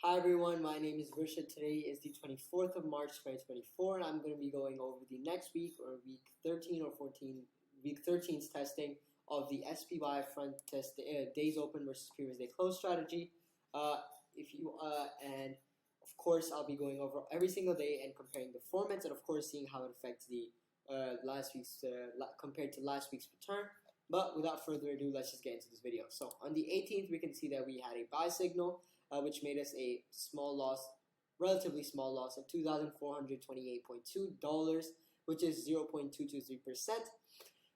Hi everyone, my name is Risha. Today is the 24th of March 2024, and I'm going to be going over the next week or week 13 or 14, week 13's testing of the SPY front test days open versus previous day close strategy. And of course, I'll be going over every single day and comparing the formats, and of course, seeing how it affects the last week's compared to last week's return. But without further ado, let's just get into this video. So on the 18th, we can see that we had a buy signal, which made us a small loss, relatively small loss of $2,428.2, which is 0.223%,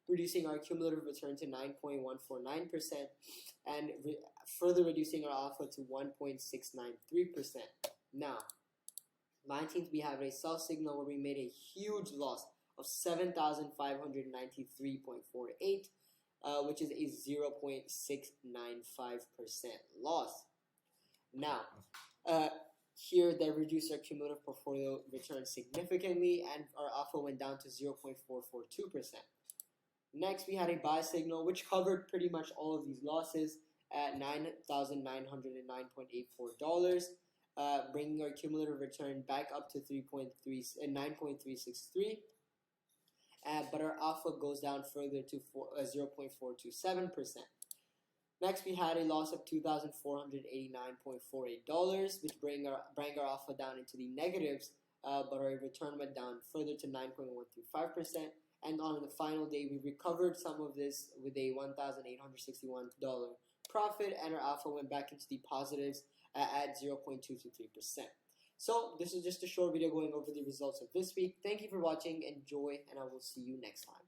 reducing our cumulative return to 9.149% and further reducing our alpha to 1.693%. Now, 19th, we have a sell signal where we made a huge loss of 7,593.48, which is a 0.695% loss. Now, here they reduced our cumulative portfolio return significantly, and our alpha went down to 0.442%. Next, we had a buy signal which covered pretty much all of these losses at $9,909.84, bringing our cumulative return back up to 9.363. But our alpha goes down further to 0.427%. Next, we had a loss of $2,489.48, which bring our alpha down into the negatives, but our return went down further to 9.135%. And on the final day, we recovered some of this with a $1,861 profit, and our alpha went back into the positives at 0.223%. So this is just a short video going over the results of this week. Thank you for watching. Enjoy, and I will see you next time.